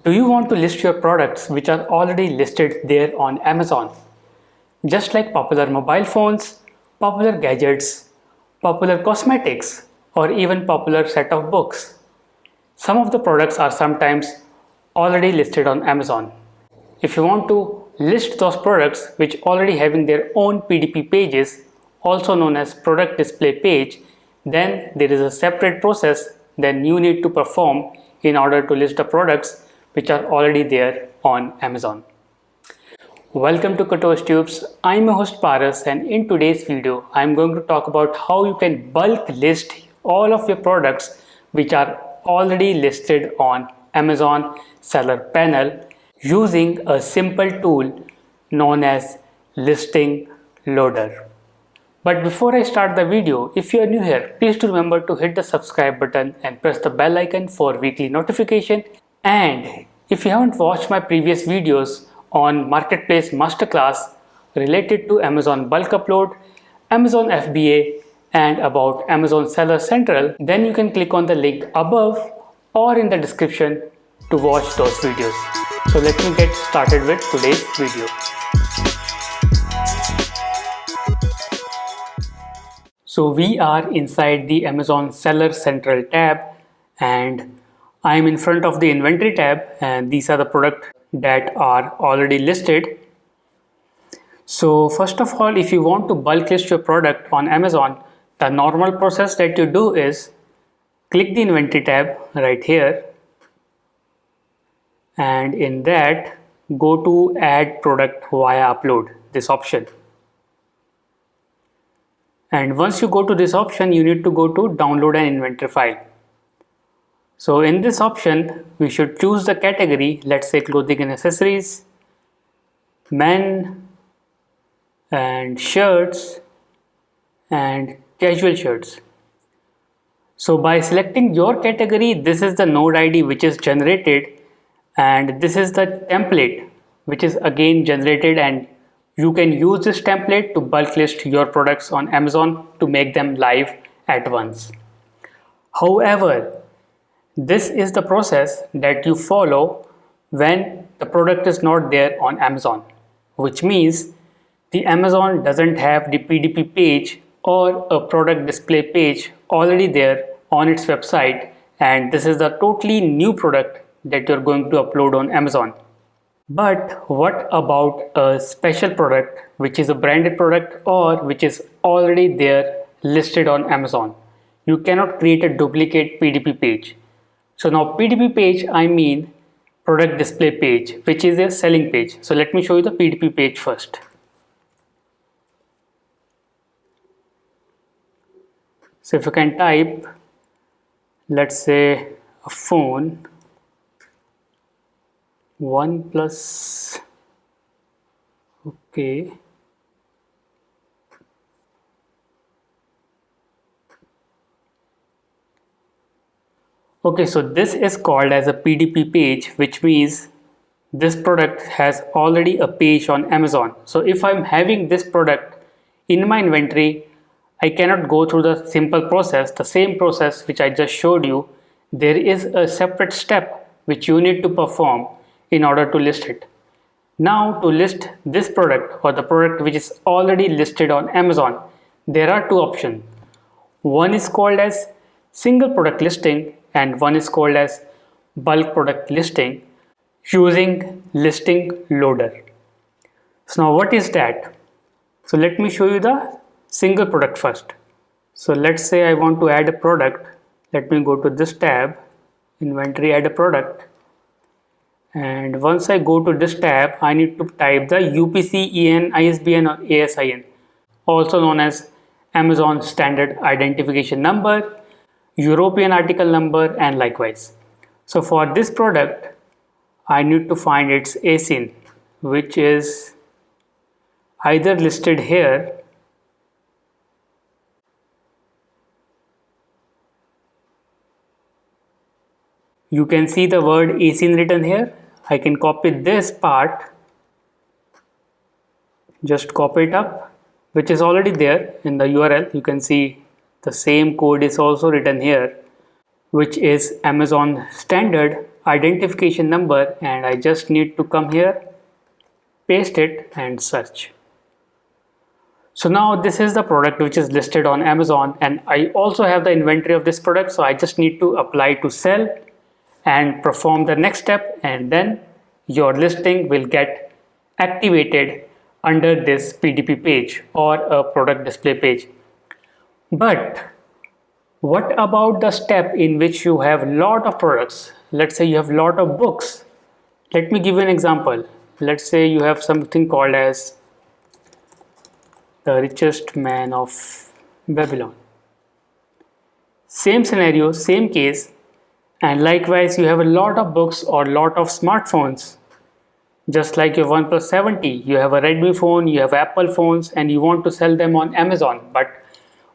Do you want to list your products which are already listed there on Amazon? Just like popular mobile phones, popular gadgets, popular cosmetics, or even popular set of books. Some of the products are sometimes already listed on Amazon. If you want to list those products which already having their own PDP pages, also known as product display page, then there is a separate process that you need to perform in order to list the products which are already there on Amazon. Welcome to Katosh Tubes. I'm your host Paras, and in today's video I'm going to talk about how you can bulk list all of your products which are already listed on Amazon seller panel using a simple tool known as listing loader. But before I start the video, if you are new here, please do remember to hit the subscribe button and press the bell icon for weekly notification. And if you haven't watched my previous videos on Marketplace Masterclass related to Amazon bulk upload, Amazon FBA, and about Amazon Seller Central, then you can click on the link above or in the description to watch those videos. So let me get started with today's video. So we are inside the Amazon Seller Central tab, and I am in front of the inventory tab, and these are the products that are already listed. So first of all, if you want to bulk list your product on Amazon, the normal process that you do is click the inventory tab right here, and in that go to add product via upload, this option. And once you go to this option, you need to go to download an inventory file. So in this option, we should choose the category, let's say clothing and accessories, men, and shirts, and casual shirts. So by selecting your category, this is the node ID which is generated, and this is the template which is again generated, and you can use this template to bulk list your products on Amazon to make them live at once. However, this is the process that you follow when the product is not there on Amazon, which means the Amazon doesn't have the PDP page or a product display page already there on its website, and this is the totally new product that you're going to upload on Amazon. But what about a special product which is a branded product or which is already there listed on Amazon? You cannot create a duplicate PDP page. So now PDP page, I mean product display page, which is a selling page. So let me show you the PDP page first. So if you can type, let's say a phone, OnePlus, okay. Okay, so this is called as a PDP page, which means this product has already a page on Amazon. So if I'm having this product in my inventory, I cannot go through the simple process, the same process which I just showed you. There is a separate step which you need to perform in order to list it. Now to list this product or the product which is already listed on Amazon, there are two options. One is called as single product listing and one is called as bulk product listing using listing loader. So now what is that? So let me show you the single product first. So let's say I want to add a product. Let me go to this tab, inventory, add a product. And once I go to this tab, I need to type the UPC, EN, ISBN or ASIN, also known as Amazon Standard Identification Number, European Article Number, and likewise. So for this product, I need to find its ASIN, which is either listed here you can see the word ASIN written here. I can copy this part, just copy it up, which is already there in the URL. You can see the same code is also written here, which is Amazon Standard identification number, and I just need to come here, paste it and search. So now this is the product which is listed on Amazon, and I also have the inventory of this product, so I just need to apply to sell and perform the next step, and then your listing will get activated under this PDP page or a product display page. But what about the step in which you have lot of products? Let's say you have lot of books. Let me give you an example. Let's say you have something called as The Richest Man of Babylon. Same scenario, same case, and likewise you have a lot of books or lot of smartphones. Just like your OnePlus 70, you have a Redmi phone, you have Apple phones, and you want to sell them on Amazon, but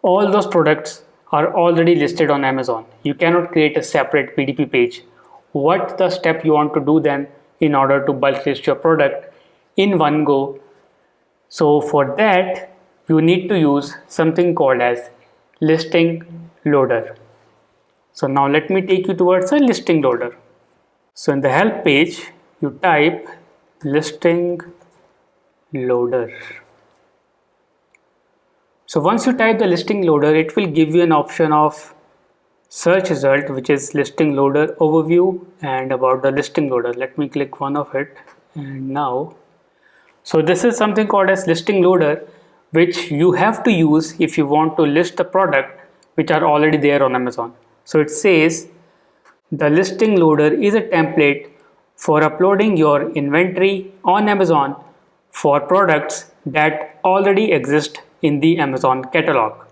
all those products are already listed on Amazon. You cannot create a separate PDP page. What's the step you want to do then in order to bulk list your product in one go? So for that, you need to use something called as listing loader. So now let me take you towards a listing loader. So in the help page, you type listing loader. So once you type the listing loader, it will give you an option of search result, which is listing loader overview and about the listing loader. Let me click one of it, and now, so this is something called as listing loader, which you have to use if you want to list the product which are already there on Amazon. So it says the listing loader is a template for uploading your inventory on Amazon for products that already exist in the Amazon catalog.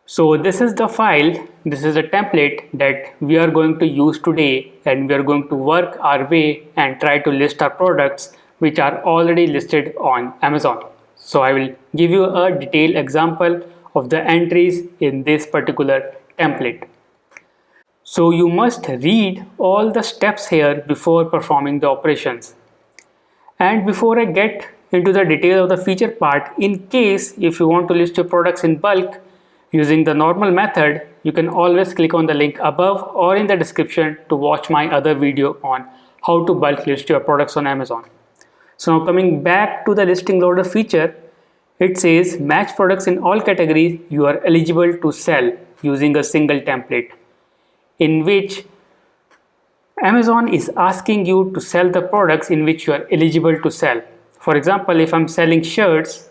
So this is the file, this is a template that we are going to use today, and we are going to work our way and try to list our products which are already listed on Amazon. So I will give you a detailed example of the entries in this particular template. So you must read all the steps here before performing the operations. And before I get into the detail of the feature part, in case if you want to list your products in bulk using the normal method, you can always click on the link above or in the description to watch my other video on how to bulk list your products on Amazon. So now coming back to the listing loader feature, it says match products in all categories you are eligible to sell using a single template, in which Amazon is asking you to sell the products in which you are eligible to sell. For example, if I'm selling shirts,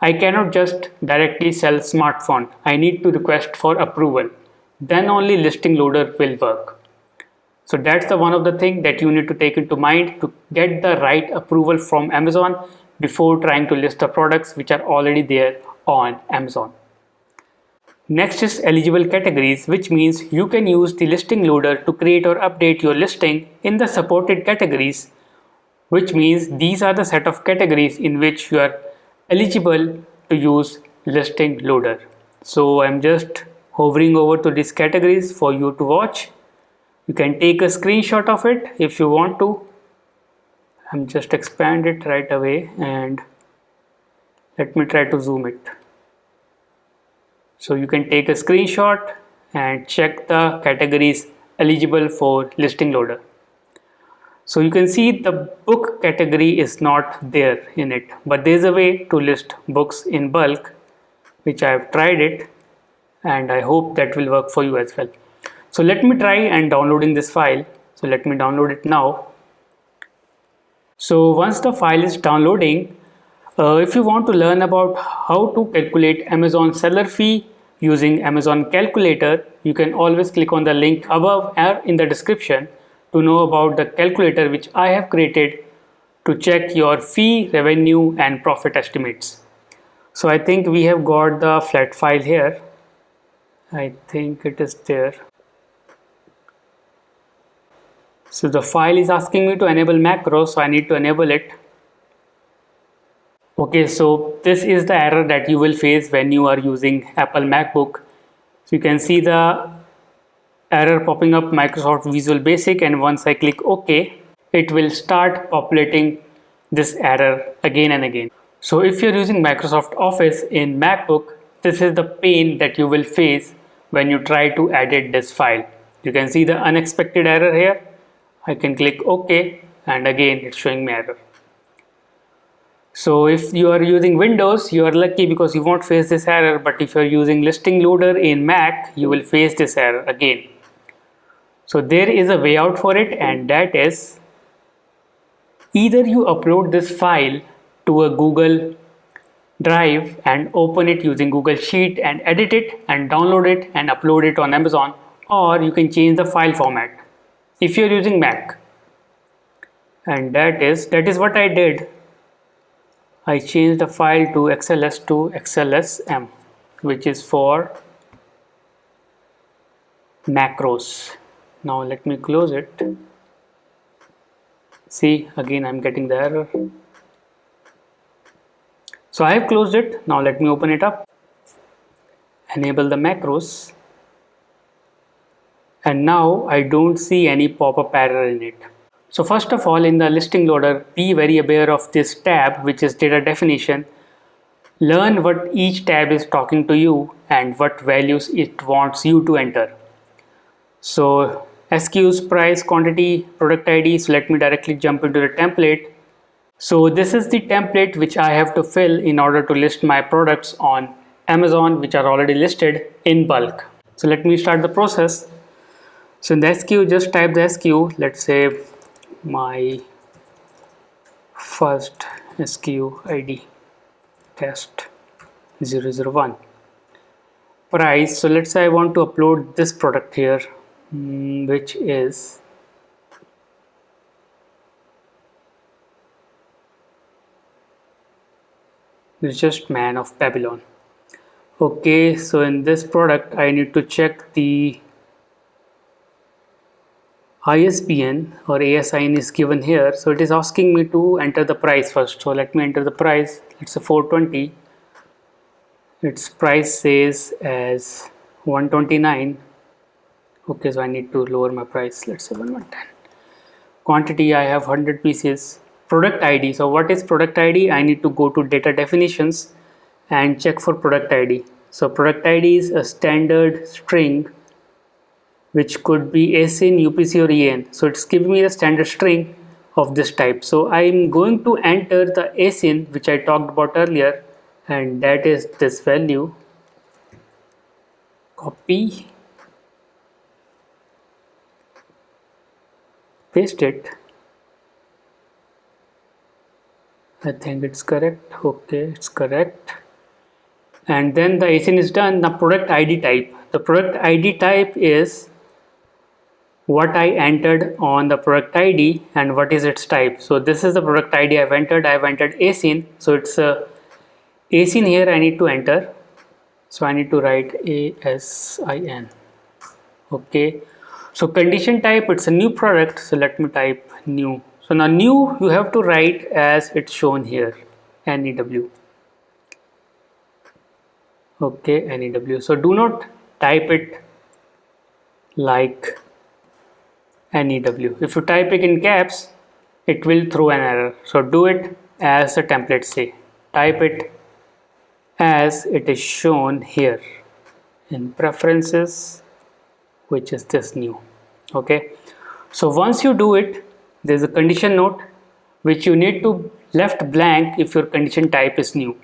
I cannot just directly sell smartphone. I need to request for approval. Then only listing loader will work. So that's the one of the thing that you need to take into mind to get the right approval from Amazon before trying to list the products which are already there on Amazon. Next is eligible categories, which means you can use the listing loader to create or update your listing in the supported categories, which means these are the set of categories in which you are eligible to use listing loader. So I'm just hovering over to these categories for you to watch. You can take a screenshot of it if you want to. I'm just expand it right away, and let me try to zoom it. So you can take a screenshot and check the categories eligible for listing loader. So you can see the book category is not there in it, but there is a way to list books in bulk, which I have tried it, and I hope that will work for you as well. So let me try and downloading this file. So let me download it now. So once the file is downloading, if you want to learn about how to calculate Amazon seller fee using Amazon calculator, you can always click on the link above or in the description to know about the calculator which I have created to check your fee, revenue and profit estimates. So I think we have got the flat file here. I think it is there. So the file is asking me to enable macro, so I need to enable it. Okay, so this is the error that you will face when you are using Apple MacBook. So you can see the error popping up Microsoft Visual Basic, and once I click OK, it will start populating this error again and again. So if you're using Microsoft Office in MacBook, this is the pain that you will face when you try to edit this file. You can see the unexpected error here. I can click OK, and again it's showing me error. So if you are using Windows, you are lucky because you won't face this error, but if you are using listing loader in Mac, you will face this error again. So there is a way out for it, and that is either you upload this file to a Google Drive and open it using Google Sheet and edit it and download it and upload it on Amazon, or you can change the file format if you're using Mac. And that is what I did. I changed the file to XLS to XLSM, which is for macros. Now let me close it. See, again I'm getting the error. So I have closed it. Now let me open it up, enable the macros, and now I don't see any pop-up error in it. So first of all, in the listing loader, be very aware of this tab, which is data definition. Learn what each tab is talking to you and what values it wants you to enter. So SKUs, price, quantity, product ID. So let me directly jump into the template. So this is the template which I have to fill in order to list my products on Amazon, which are already listed in bulk. So let me start the process. So in the SKU, just type the SKU. Let's say my first SKU ID test 001. Price, so let's say I want to upload this product here, which is just Man of Babylon. Okay, so in this product I need to check the ISBN or ASIN is given here. So it is asking me to enter the price first. So let me enter the price. It's a 420. Its price says as 129. Okay, so I need to lower my price. Let's say 110. Quantity, I have 100 pieces. Product ID. So what is product ID? I need to go to data definitions and check for product ID. So product ID is a standard string which could be ASIN, UPC or EN. So it's giving me the standard string of this type. So I'm going to enter the ASIN which I talked about earlier, and that is this value. Copy, paste it. I think it's correct. Okay, it's correct. And then the ASIN is done. The product ID type. The product ID type is what I entered on the product ID and what is its type. So this is the product ID I've entered. I've entered ASIN. So it's a ASIN here I need to enter. So I need to write ASIN. Okay. So condition type, it's a new product. So let me type new. So now new you have to write as it's shown here, NEW. Okay, NEW. So do not type it like NEW. If you type it in caps, it will throw an error. So do it as the template say. Type it as it is shown here in preferences, which is this new. Okay. So once you do it, there's a condition note which you need to left blank if your condition type is new.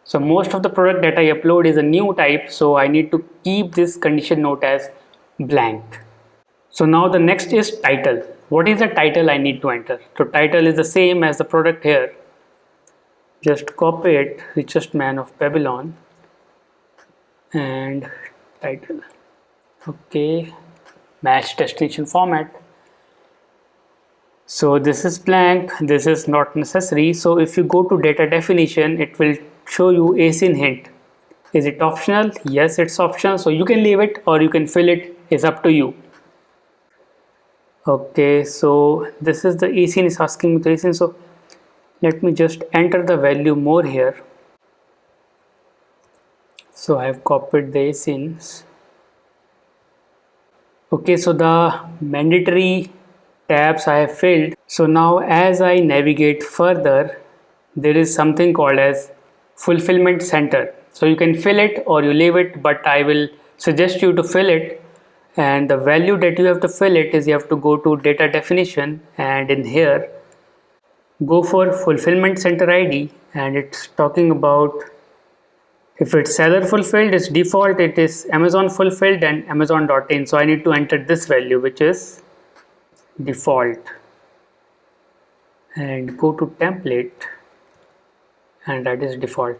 So most of the product that I upload is a new type, so I need to keep this condition note as blank. So now the next is title. What is the title I need to enter? So title is the same as the product here. Just copy it, Richest Man of Babylon, and title. Okay, match destination format. So this is blank, this is not necessary. So if you go to data definition, it will show you ASIN hint. Is it optional? Yes, it's optional. So you can leave it or you can fill it. It's up to you. Okay, so this is the ASIN is asking me the ASIN. So let me just enter the value more here. So I have copied the ASINs. Okay, so the mandatory tabs I have filled. So now as I navigate further, there is something called as fulfillment center. So you can fill it or you leave it, but I will suggest you to fill it, and the value that you have to fill it is you have to go to data definition, and in here go for fulfillment center ID, and it's talking about if it's seller fulfilled, it's default, it is Amazon fulfilled and Amazon.in. So I need to enter this value, which is default, and go to template, and that is default.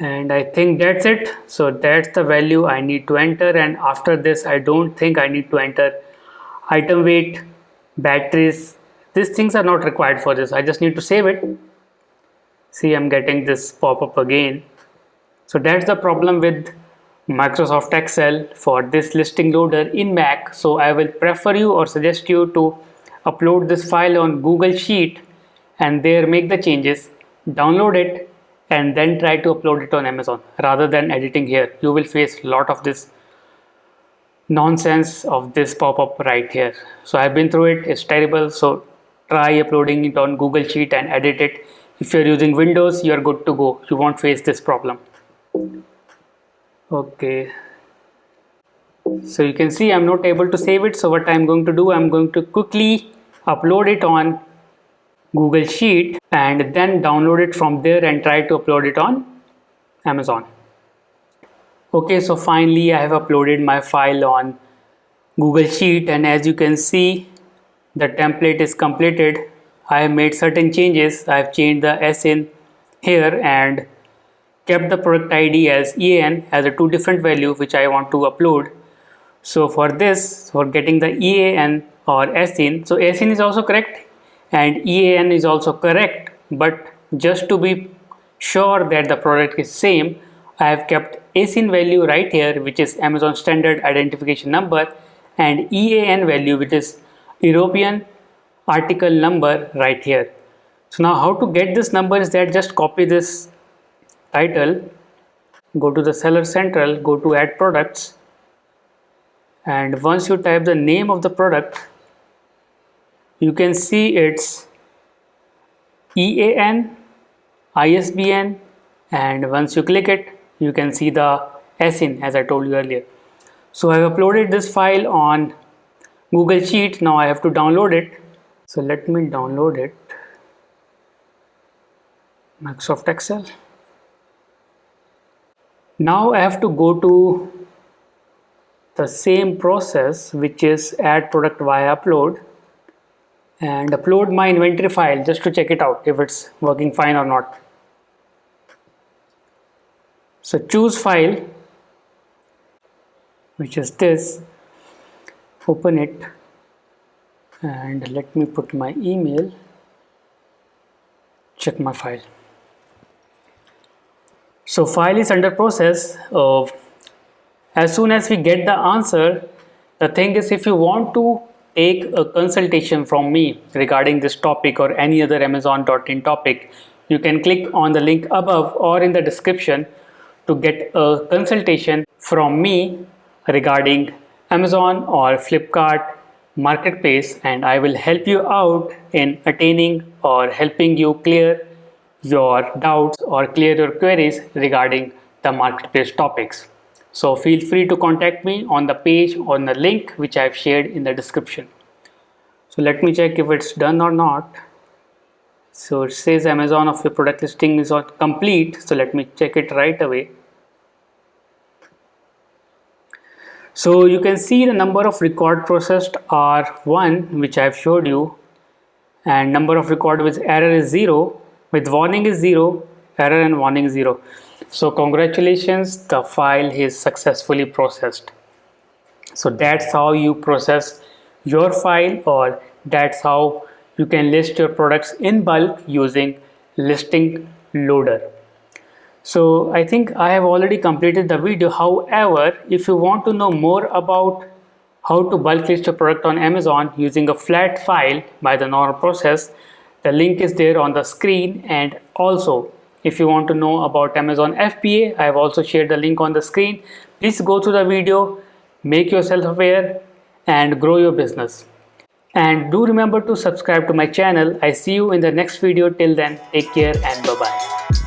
And I think that's it. So that's the value I need to enter, and after this I don't think I need to enter item weight, batteries. These things are not required for this. I just need to save it. See, I'm getting this pop-up again. So that's the problem with Microsoft Excel for this listing loader in Mac. So I will prefer you or suggest you to upload this file on Google Sheet and there make the changes, download it, and then try to upload it on Amazon rather than editing here. You will face a lot of this nonsense of this pop-up right here. So I've been through it, it's terrible. So try uploading it on Google Sheet and edit it. If you're using Windows, you're good to go. You won't face this problem. Okay, so you can see I'm not able to save it. So what I'm going to do, I'm going to quickly upload it on Google Sheet and then download it from there and try to upload it on Amazon. Okay, so finally I have uploaded my file on Google Sheet, and as you can see the template is completed. I have made certain changes. I have changed the S in here and kept the product ID as EAN as a two different value which I want to upload. So for this, for getting the EAN or SIN, so SIN is also correct and EAN is also correct, but just to be sure that the product is same, I have kept SIN value right here, which is Amazon Standard Identification Number, and EAN value, which is European Article Number, right here. So now how to get this number is that just copy this title, go to the Seller Central, go to Add Products, and once you type the name of the product, you can see it's EAN, ISBN, and once you click it, you can see the SIN as I told you earlier. So I have uploaded this file on Google Sheet. Now I have to download it. So let me download it. Microsoft Excel. Now I have to go to the same process, which is add product via upload, and upload my inventory file just to check it out if it's working fine or not. So choose file, which is this, open it, and let me put my email, check my file. So file is under process. As soon as we get the answer, the thing is, if you want to take a consultation from me regarding this topic or any other Amazon.in topic, you can click on the link above or in the description to get a consultation from me regarding Amazon or Flipkart marketplace, and I will help you out in attaining or helping you clear your doubts or clear your queries regarding the marketplace topics. So feel free to contact me on the page on the link which I have shared in the description. So let me check if it's done or not. So it says Amazon of your product listing is not complete. So let me check it right away. So you can see the number of record processed are 1, which I have showed you, and number of record with error is 0, with warning is 0, error and warning 0. So congratulations, the file is successfully processed. So that's how you process your file, or that's how you can list your products in bulk using listing loader. So I think I have already completed the video. However, if you want to know more about how to bulk list your product on Amazon using a flat file by the normal process, the link is there on the screen. And also, if you want to know about Amazon FBA, I have also shared the link on the screen. Please go through the video, make yourself aware, and grow your business. And do remember to subscribe to my channel. I see you in the next video. Till then, take care and bye-bye.